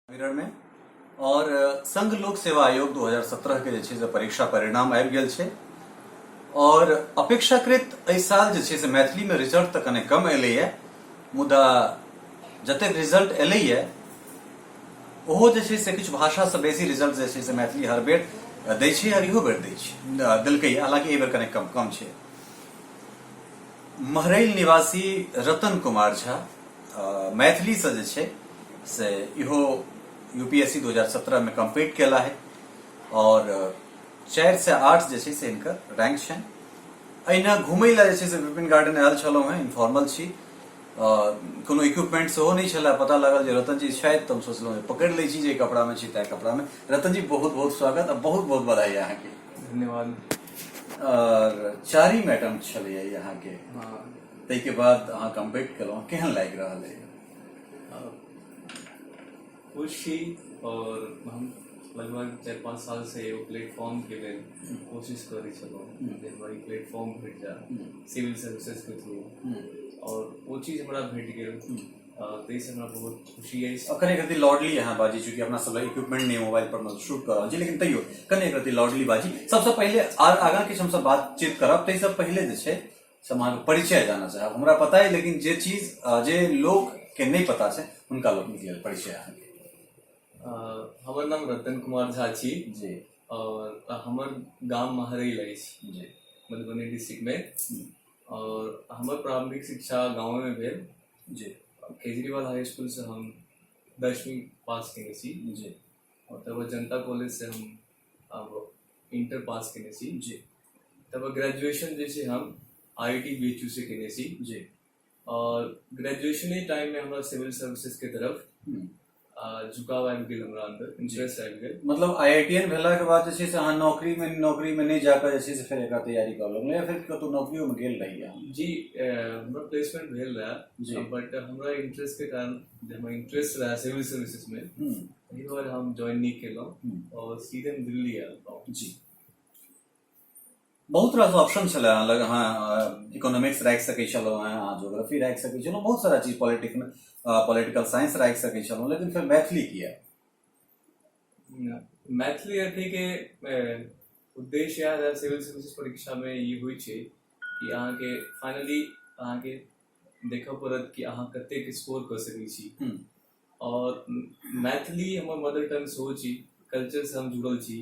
विवरण में और संघ लोक सेवा आयोग 2017 के जे छै से परीक्षा परिणाम आबि गेल छै और अपेक्षाकृत एहि साल जे छै से मैथिली में रिजल्ट तऽ कने कम एलैए, मुदा जतेक रिजल्ट एलैए ओहो जे छै से किछु भाषासँ बेसी रिजल्ट जे छै से मैथिली हर बेर दै छै और इहो बेर दै छै देलकैए, हालांकि एहि बेर कने कम छै। महरैल निवासी रतन कुमार झा मैथिली से जे छै से इहो यूपीएससी 2017 में कम्पीट केला है और 4 से 8 जे छै से इनकर रैंक छनि। अहिना घुमय लए जे छै से विपिन गार्डन आयल छलहुँ हैं, इनफॉर्मल छी, कोनो इक्विपमेंट सेहो नहीं छला, पता लागल जे रतन जी छथि तऽ हम सोचलहुँ जे पकड़ि लै छी जे कपड़ा में छी तै कपड़ा में। रतन जी बहुत बहुत स्वागत और बहुत बहुत बधाई अहाँके। धन्यवाद। और 4 मैडम छलैया अहाँके, ताहि के बाद अहाँ कम्पीट केलहुँ, केहन लागि रहल है? खुशी और हम लगभग 4-5 साल से वो प्लेटफॉर्म के लिए कोशिश करी छलहुँ जे हमरा ई प्लेटफॉर्म भेट जाए सिविल सर्विसेज के थ्रू, और वो चीज हमरा भेट गेल ताहिसँ हमरा बहुत खुशी अछि। कने एक रति लाउडली अहाँ बाजी, चूँकि अपना सब इक्विपमेंट नहीं मोबाइल पर में शूट कर रहल छी, लेकिन तैयो कने एक रति लाउडली बाजी। सबसे पहले आगाँ किछु हमसब बातचीत करब, ताहिसँ पहले जे छै से अहाँके परिचय जानना चाहब। हमरा पता है, लेकिन जे चीज जे लोग के नहीं पता छै हुनका लोग के लेल परिचय अहाँके। हमर नाम रतन कुमार झा छी जी, और हमर गाम महरैल अछि जी, मधुबनी डिस्ट्रिक्ट में, और हमर प्रारंभिक शिक्षा गाँव में भेल। जी, केजरीवाल हाई स्कूल से हम 10वीं पास केने छी जी, और तब जनता कॉलेज से हम अब इंटर पास केने छी जी, तब ग्रेजुएशन जे छै हम IIT BHU से केने छी जी, और ग्रेजुएशन टाइम में हमरा सिविल सर्विसेज के तरफ झुकाव आबि गेल, हमरा अंदर इंटरेस्ट आबि गेल। मतलब आईआईटीएन भेला के बाद जे छै से अहाँ नौकरी में नहीं जाकर जे छै से फिर एकरा तैयारी कर लेलहुँ, या फिर कतौ नौकरियों में गेल रही अहाँ? जी, हमरा प्लेसमेंट भेल रहा, बट हमरा इंटरेस्ट के कारण हमरा इंटरेस्ट रहा सिविल सर्विसेज में, एहि दुआरे हम ज्वाइन नहीं केलहुँ और सीधे हम दिल्ली आयल। जी, बहुत तरह से ऑप्शन छलै अलग, अहाँ इकोनॉमिक्स राखि सकै छलहुँ हैं, अहाँ ज्योग्राफी राखि सकै छलहुँ, बहुत सारा चीज पॉलिटिकल साइंस राखि सकै छलहुँ, लेकिन फिर मैथिली किया? मैथिली अथी के उद्देश्य या सिविल सर्विसेज परीक्षा में ये हुई छै कि अहाँ के फाइनली अहाँ के देखऽ पड़त कि अहाँ कतेक स्कोर कर सकै छी, और मैथिली हमर मदर टंग सेहो छी, कल्चर से हम जुड़ल छी,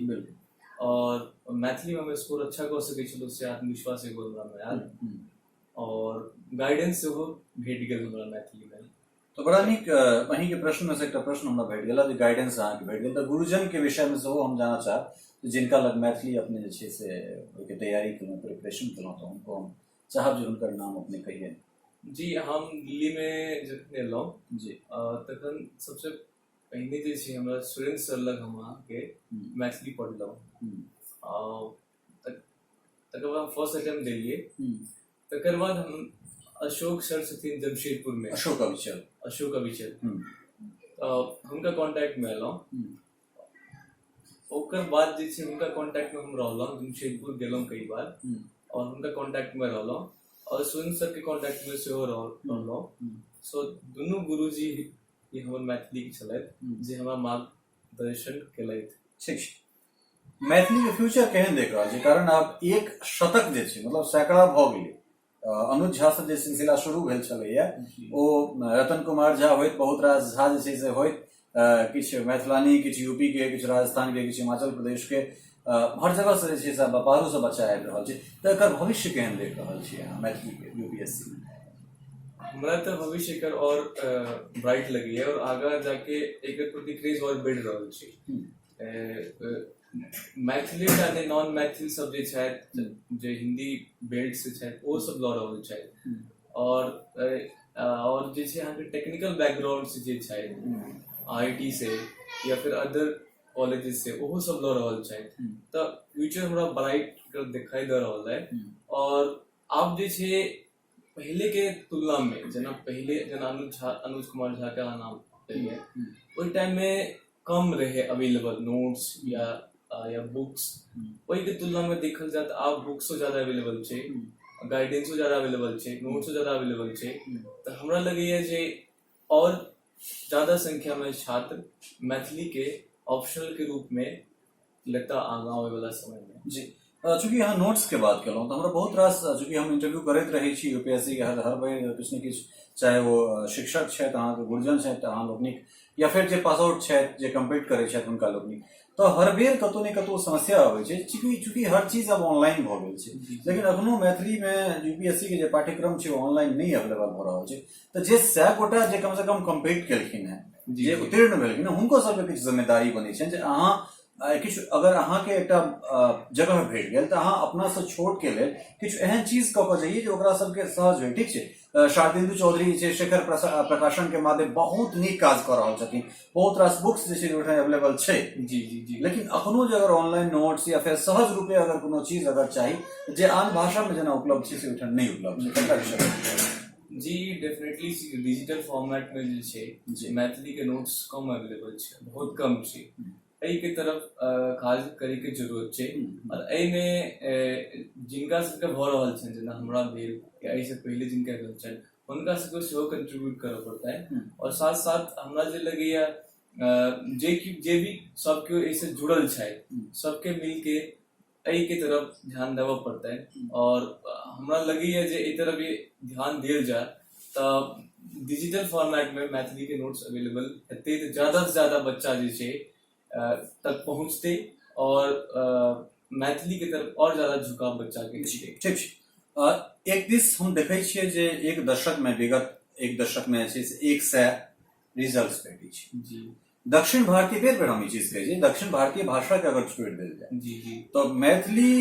और मैथिली में हम स्कोर अच्छा कर सकै छी, उससे आत्मविश्वास एगो हमरा में आयल और गाइडेंस सेहो भेट गेल हमरा मैथिली में। तो बड़ा नीक अहीं के प्रश्न में से एक प्रश्न हमरा भेट गेल, गाइडेंस अहाँ के भेट गेल, तो गुरुजन के विषय में सेहो हम जानना चाहब, जिनका लग मैथिली अपने जे छै से ओके तैयारी केलहुँ, प्रिपरेशन केलहुँ, तो उनको हम चाहब जे हुनकर नाम अपने कहिए। जी, हम दिल्ली में जखन एलहुँ जी, तखन सबसे पहिने जे छै हमरा सुरेंद्र सर लग हम अहाँके मैथिली पढ़लहुँ, तकर बाद फर्स्ट अटेम्प्ट देलियै, तकर बाद हम अशोक सर छथिन जमशेदपुर में, अशोक अविचल हुनका कॉन्टैक्ट में एलहुँ, ओकर बाद जे छै हुनका कॉन्टैक्ट में हम रहलहुँ, जमशेदपुर गेलहुँ कई बार और हुनका कॉन्टैक्ट में रहलहुँ और सुरेंद्र सर के कॉन्टैक्ट में सेहो रहलहुँ। सो दुनू गुरुजी ये हमर मैथिली के छलथि जे हमरा मार्गदर्शन केलथि। ठीक छै। मैथिली के फ्यूचर केहन देख रहल छी? कारण आब 1 शतक जे छै, मतलब सैकड़ा भऽ गेलै। अनुज झा से जे सिलसिला शुरू भेल छलैया, ओ रतन कुमार झा होइत, बहुत रास झा जे छै से होइत, किछु मैथिलानी, किछु यूपी के, किछु राजस्थान के, किछु हिमाचल प्रदेश के, हर जगह से जे छै से बाहरो से बच्चा आबि रहल छै, तो एकर भविष्य केहन देख रहल छी अहाँ मैथिली के यूपीएससी में? हमरा तो भविष्य एकर और ब्राइट लगी है और आगा जाके एकर प्रति क्रेज और बढ़ि रहल छै। मैथिली जाने नॉन मैथिल सब जे छथि, जे हिंदी बेल्ट से छथि, वो सब लऽ रहल छथि, और जे छै अहाँके टेक्निकल बैकग्राउंड से जे छथि, IIT से या फिर अदर कॉलेजेस से, ओहो सब लऽ रहल छथि, तऽ फ्यूचर हमरा ब्राइट दिखाई दे रहल है। और आब जे छै पहले के तुलना में, पहले अनुज कुमार झा का नाम लेलिए, ओहि टाइम में कम रहे अवेलेबल नोट्स या बुक्स, ओहि के तुलना में देखल जाए तो आब बुक्सो ज्यादा अवेलेबल छै, गाइडेंसो ज्यादा अवेलेबल छै, नोट्सो ज्यादा अवेलेबल छै, तो हमरा लगैए जे और ज्यादा संख्या में छात्र मैथिली के ऑप्शनल के रूप में लेता आगा आवे वाला समय में जी। चूंकि यहाँ नोट्स के बात केलहुँ तो हमरा बहुत रास चूंकि हम इंटरव्यू करैत रहै छी यूपीएससी के हर बेर किछु ने किछु चाहे वो शिक्षक छथि अहाँके गुरुजन छथि अहाँ लोकनिक या फिर जे पास आउट छथि जे कम्पीट करै छथि हुनका लोकनिक तो हर बेर कतौ ने कतौ समस्या आबै छै चूंकि हर चीज अब ऑनलाइन भऽ गेल छै लेकिन अखनो मैथिली में यूपीएससी के जे पाठ्यक्रम छै ऑनलाइन नहीं अवेलेबल भऽ रहल छै तो जे 100 गोटा जे कम से कम कम्पीट केलखिन हैं जे उत्तीर्ण भेलखिन हुनको सबके किछु जिम्मेदारी बनै छै जे अहाँ किछु अगर अहाँ के एकटा जगह भेट गेल तऽ अहाँ अपना से छोट के लेल किछु एहन चीज कऽ कऽ जाइए जे ओकरा सबके सहज होय ठीक छै शारदेन्दु चौधरी जे शेखर प्रकाशन के माध्यम बहुत नीक काज कऽ रहल छथिन बहुत रास बुक्स जे छै ओहिठाम अवेलेबल छै जी जी जी लेकिन अखनो जे अगर ऑनलाइन नोट्स या फिर सहज रूपे अगर कोनो चीज अगर चाही जे आन भाषा में जेना उपलब्ध छै से ओहिठाम नहीं उपलब्ध छै जी डेफिनेटली डिजिटल फॉर्मेट में जे छै मैथिली के नोट्स कम अवेलेबल छै बहुत कम छै एहि के तरफ खास करे के जरूरत छै और एहि में जिनका सबके भऽ रहल छै जेना हमरा भेल या एहि से पहले जिनका भेल छै हुनका सबके सेहो कंट्रीब्यूट करऽ पड़ता है और साथ साथ हमरा जे लगैया जे भी सबके ऐसे जुड़ल छै सबके मिलके एहि के तरफ ध्यान देवऽ पड़ता है और हमरा लगैया जे एहि तरफ ध्यान देल जाए तऽ डिजिटल फॉर्मेट में मैथिली के नोट्स अवेलेबल हेतै तऽ ज्यादा से ज्यादा बच्चा जे छै तक पहुंचते और मैथिली के तरफ और ज्यादा झुकाव बच्चा के ठीक छै एक दिस हम देखै छियै जे एक दशक में विगत एक दशक में छै से 100 रिजल्ट्स भेटै छै जी दक्षिण भारतीय बेर हम ई चीज कहै छी दक्षिण भारतीय भाषा के अगर छोड़ि देल जाए जी जी तो मैथिली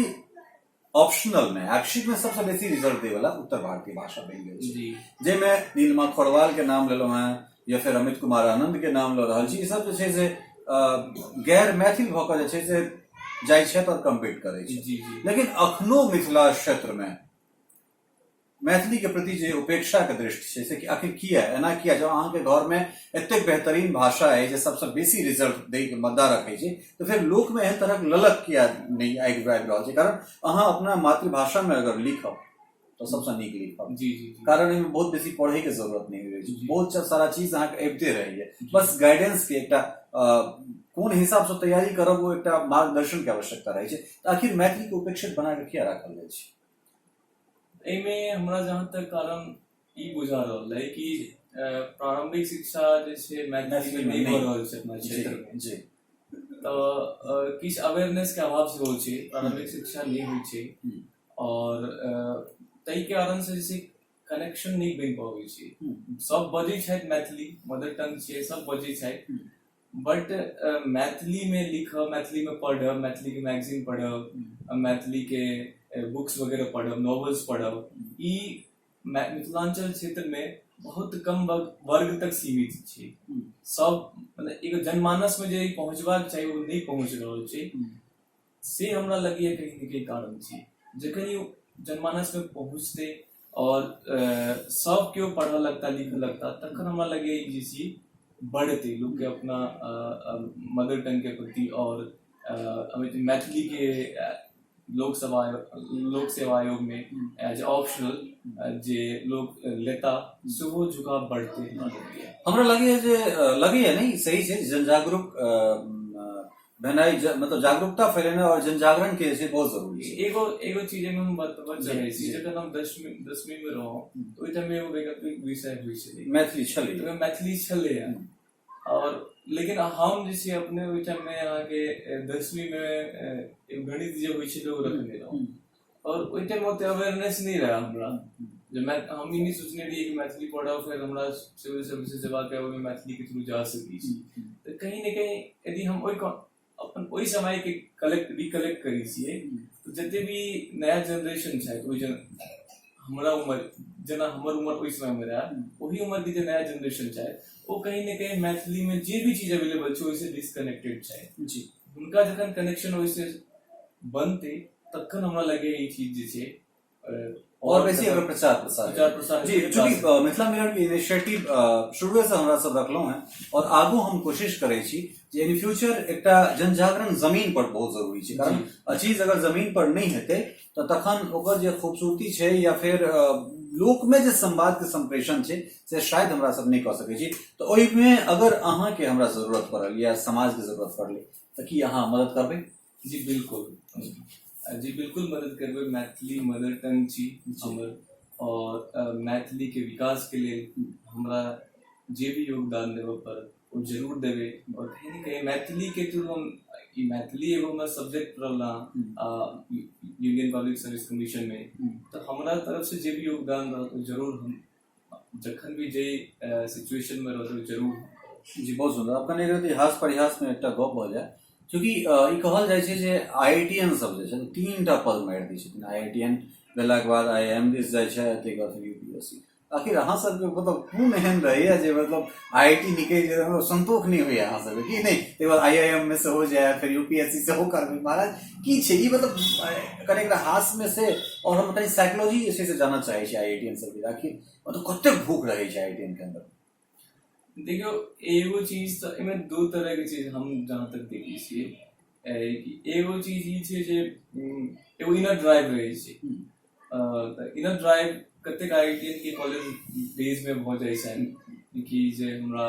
ऑप्शनल में ऐच्छिक में सबसे बेसी रिजल्ट दे वाला उत्तर भारतीय भाषा बनि गेल छै जाहिमे नीलिमा खरवाल के नाम लेलहुँ हैं या फिर अमित कुमार आनंद के नाम लऽ रहल छी ई सब जे छै से गैर मैथिल भऽ कऽ जे छै से जाइ छथि और कम्पीट करै छै लेकिन अखनो मिथिला क्षेत्र में मैथिली के प्रति जे उपेक्षा के दृष्टि छै से आखिर किया एना किया जब अहाँ के घर में एतेक बेहतरीन भाषा है जे सबसे बेसी रिजल्ट दै के मद्दा रखै छै तो फिर लोक में एहन तरह ललक किया नहीं आबि रहल छै कारण अहाँ अपना मातृभाषा में अगर लिखब तो सबसे नीक लिखब जी कारण एहिमे बहुत बेसी पढ़े के जरूरत नहीं रहै छै बहुत सारा चीज अहाँ के अबिते रहैया बस गाइडेंस के एकटा कोन हिसाब से तैयारी करब वो एकटा मार्गदर्शन के आवश्यकता रहै छै आखिर मैथिली के उपेक्षित बना के किया राखल जाइ छै एहिमे हमरा जहाँ तक कारण ई बुझा रहल है कि प्रारंभिक शिक्षा जे छै मैथिली में नहीं भऽ रहल छै अपना क्षेत्र में जी तो किछु अवेयरनेस के अभाव सेहो छै प्रारंभिक शिक्षा नहीं होइ छै और ताहि कारण से जैसे कनेक्शन नहीं बनि पाबै छै सब बजै छथि मैथिली मदर टंग छियै सब बजै छथि बट मैथिली में लिखब मैथिली में पढ़ब मैथिली के मैगजीन पढ़ब मैथिली के बुक्स वगैरह पढ़ब नॉवेल्स पढ़ब ई मिथिलांचल क्षेत्र में बहुत कम वर्ग तक सीमित छै सब मतलब एक जनमानस में जे पहुंचबाक चाही वो नहीं पहुंच रहल छै से हमरा लगैया कहीं न कहीं कारण छै जखन ई जनमानस में पहुंचते और सब केओ पढ़ लगता लिख लगता तखन हमरा लगैया ई जे चीज बढ़ते लोग के अपना मदर टंग के प्रति और मैथिली के लोक सेवा आयोग में एज ऑप्शनल जे लोग लेता सेहो झुकाव बढ़ते हमरा लगैया नहीं सही छै जनजागरूक भेनाई मतलब जागरूकता फैलेना और जनजागरण के से बहुत जरूरी है एगो चीज में हम बतबै चाहै छी जखन हम 10वीं में रहौं तो ओइ टाइम में एगो वैकल्पिक विषय होइ छलै मैथिली छलै और लेकिन हम जे छै अपने ओइ टाइम में अहाँ के 10वीं में गणित जे होइ छलै ओ रखने रहौं और ओइ टाइम ओते अवेयरनेस नहीं रहा हमरा जे हम ई नहीं सोचने रहिए कि मैथिली पढ़ब फिर हमरा सिविल सर्विसेज जेबाक है ओहि मैथिली के थ्रू जा सकै छी तो कहीं न कहीं यदि हम अपन ओहि समय के रिकलेक्ट करै छियै तो जते भी नया जनरेशन छै हमरा उम्र जेना हमर उम्र ओहि समय में रहा वही उम्र के जे नया जनरेशन छै वो कहीं न कहीं मैथिली में जे भी चीज अवेलेबल छै ओहिसे डिस्कनेक्टेड छै जी हुनका जखन कनेक्शन ओहिसे बनते तखन हमरा लगे ई चीज जे छै और वैसे अगर प्रचार प्रसार जी चूंकि मिथिला मिरर के इनिशिएटिव शुरू से हमरा सब रखलहुं हैं और आगू हम कोशिश करै छी जे इन फ्यूचर एकटा जनजागरण जमीन पर बहुत जरूरी छै कारण चीज अगर जमीन पर नहीं हेतै तो तखन ओकर जे खूबसूरती छै या फिर लोक में जे संवाद के संप्रेषण छै से शायद हमरा सब नहीं कऽ सकै छी। तो ओहि में अगर अहाँ के हमरा जरूरत पड़ल या समाज के जरूरत पड़ल तो की अहाँ मदद करबै? जी बिल्कुल, जी बिल्कुल मदद करबै। मैथिली मदर टंग छी हमर, और मैथिली के विकास के लिए हमरा जे भी योगदान देबऽ पड़त वो जरूर देबै। और कहीं न कहीं मैथिली के थ्रू हम मैथिली एगो हमरा सब्जेक्ट रहला यूनियन पब्लिक सर्विस कमीशन में, तो हमरा तरफ से जे भी योगदान रहत जरूर हम जखन भी जे सिचुएशन में रहत जरूर। जी बहुत सुंदर। अपन इतिहास परिहास में एकटा गप भऽ जाय, चूँकि ई कहल जाइ छै जे IITN सब जे छै 3टा पद मारि दै छथिन। IITN भेलाके बाद IIM दिस जाइ छै, ताहिके बाद UPSC। आखिर अहाँ सबके मतलब कोन एहन रहैया जे मतलब IIT निकलि जाए मतलब संतोष नहीं होइया अहाँ सबके कि नहीं, ताहिके बाद IIM में से हो जाए, फिर UPSC से हो करबै? महाराज की छै ई मतलब कनेक हास में से। और हम कहीं साइकोलॉजी से जानना चाहे छी IITN सबके, आखिर मतलब कते भूख रहे छै IITN के अंदर? देखियो एगो चीज तो एमे दो तरह के चीज हम जहाँ तक देखी छियै कि एगो चीज ई छै जे एगो इनर ड्राइव रहै छै। इनर ड्राइव कतेक IITN के कॉलेज डेज में भऽ जाइ छै कि जे हमरा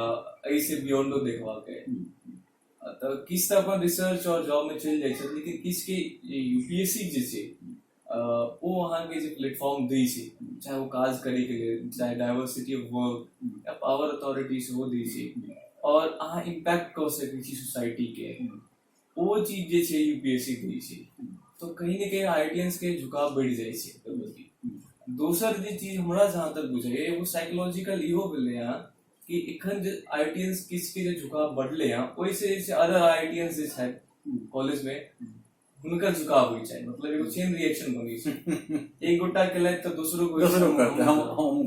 एहि से बियॉन्डो देखबाक है, तो किस तऽ अपन रिसर्च और जॉब में चलि जाइ छै, लेकिन किस के UPSC जे छै वो अहाँ के जे प्लेटफॉर्म दै छै, चाहे वो काज करे के लिए, चाहे डाइवर्सिटी ऑफ वर्क या पावर अथॉरिटी से वो दै छै, और अहाँ इम्पैक्ट कऽ सकै छी सोसाइटी के, वो चीज जे छै UPSC दै छै। तो कहीं न कहीं IITians के झुकाव बढ़ि जाइ छै। दोसर जे चीज हमरा जहाँ तक बुझाइए वो साइकोलॉजिकल इहो भेलै हँ कि एखन जे IITians किस के जे झुकाव बढ़ले हँ, ओहिसे जे अदर IITians जे छथि कॉलेज में हुनकर झुकाव होइ छै, मतलब एगो चेन रिएक्शन बनै छै। एक गोटा केलथि तऽ दोसरो को करते हम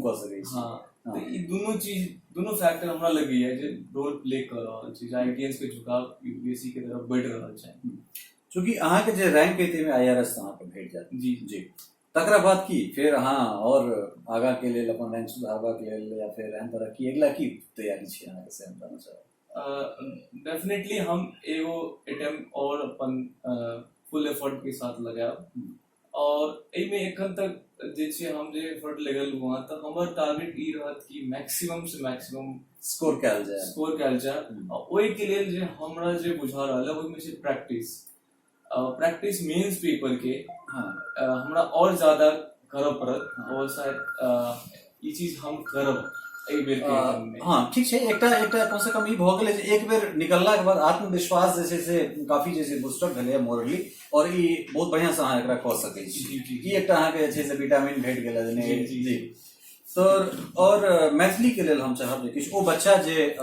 कऽ सकै छी। हाँ, तो ई दोनों चीज, दोनों फैक्टर हमरा लगैया जे रोल प्ले कर रहल छै, IITians के झुकाव UPSC के तरफ बढ़ि रहल छै। चूँकि अहाँ के जे रैंक एते में IRS अहाँ के भेट जायत जी जी, तकरा बाद की फिर अहाँ और आगा के लेल अपन रैंक सुधारबाक लेल या फिर एहन तरह की अगला की तैयारी छै अहाँ के, से हम जानना चाहब? डेफिनेटली हम एगो अटेम्प्ट और अपन फुल एफर्ट के साथ लगायब, और एमे एखन तक जे छै हम जे एफर्ट लगल हुआ तऽ हमर टारगेट ई रहत कि मैक्सिमम से मैक्सिमम स्कोर कयल जाय। ओहि के लेल जे हमरा जे बुझा रहल है ओहि में से प्रैक्टिस मेंस पेपर के हमरा और ज्यादा करब पड़त, और शायद ई चीज हम करब एहि बेर के। हाँ ठीक छै, एकटा कम से कम ई भऽ गेलै जे एक बेर निकलला के बाद आत्मविश्वास जे छै से काफी जे छै बूस्टर भेलै मोरली, और ई बहुत बढ़िया से अहाँ एकरा कऽ सकै छी। ई एकटा अहाँ के जे छै से विटामिन भेट गेल है जी। तो और मैथिली के लेल हम चाहब जे किछु ओ बच्चा जे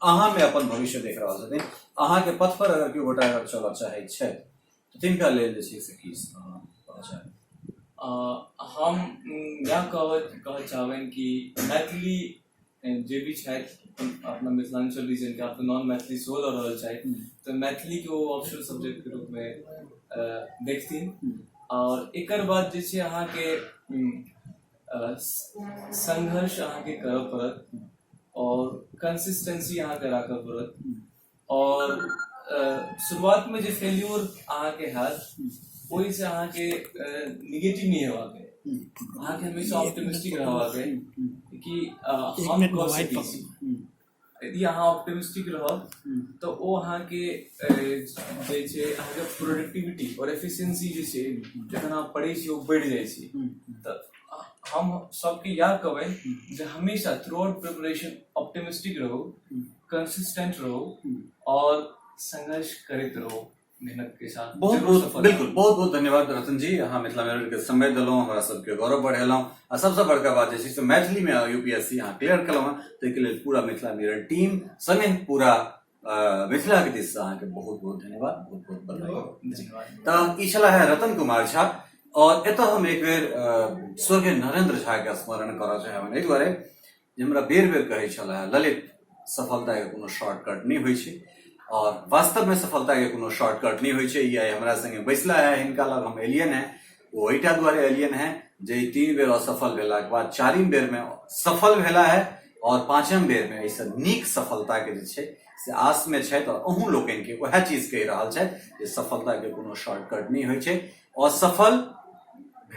अहाँ में अपन भविष्य देख रहल छथिन, अहाँ के पथ पर अगर केओ गोटा अगर चलऽ चाहै छै तऽ तिनका लेल जे छै से की चाहब? हम यह कहऽ चाहबनि कि मैथिली जे भी छथि अपना मिथिलांचल रीजन के, आप नॉन मैथिली सेहो लऽ रहल छथि, तो मैथिली के वो ऑप्शनल सब्जेक्ट के रूप में देखथिन। और एकर बाद जे छै अहाँ के संघर्ष अहाँ के करऽ पड़त, और कंसिस्टेंसी अहाँ के राखऽ पड़त, और शुरुआत में जे फेल्यूर अहाँ के हैत ओहि से अहाँ के निगेटिव नहीं हेबाक है, अहाँ के हमेशा ऑप्टिमिस्टिक रहबाक है कि हम कऽ सकै छी। यदि अहाँ ऑप्टिमिस्टिक रहब तो वो अहाँ के जे छै अहाँ के प्रोडक्टिविटी और एफिशिएंसी जे छै जखन अहाँ पढ़ै छी वो बढ़ि जाइ छै। तऽ हम सबके याद कहबै जे हमेशा थ्रू आउट प्रिपरेशन ऑप्टिमिस्टिक रहू, कंसिस्टेंट रहू, और संघर्ष करते रहो मेहनत के साथ। बिल्कुल बहुत बहुत धन्यवाद रतन जी, अहाँ मिथिला मेरिट के समय देलहुँ, हमरा सबके गौरव बढ़ेलहुँ, आ सबसे बड़का बात जे छै से मैथिली में UPSC अहाँ क्लियर केलहुँ, ताहिके लेल पूरा मिथिला मेरिट टीम संगे पूरा मिथिला के दिस से अहाँ के बहुत बहुत धन्यवाद, बहुत बहुत बधाई। तऽ ई छला है रतन कुमार झा, और एतऽ हम एक बेर स्वर्गीय नरेंद्र झा के स्मरण करऽ चाहब, एहि दुआरे जे हमरा बेर बेर कहै छला ललित सफलता के कोनो शॉर्टकट नहीं होइ छै, और वास्तव में सफलता के कोनो शॉर्टकट नहीं होइ छै। ई आइ हमरा संगे बैसला है, हिनका लग हम एलियन है, वो एहिटा दुआरे एलियन है जे 3 बेर असफल भेला के बाद 4म बेर में सफल भेला है, और 5म बेर में ऐसा नीक सफलता के जे छै से आस में छथि, और अहूँ लोकनि के वएह चीज कहि रहल छथि जे सफलता के कोनो शॉर्टकट नहीं होइ छै, और सफल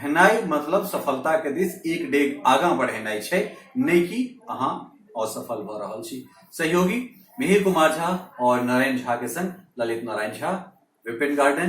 भेनाई मतलब सफलता के दिस एक डेग आगा बढ़ेनाई छै, नहीं कि अहाँ असफल भ रहल छी। सहयोगी मिहिर कुमार झा और नारायण झा के संग ललित नारायण झा, विपिन गार्डन।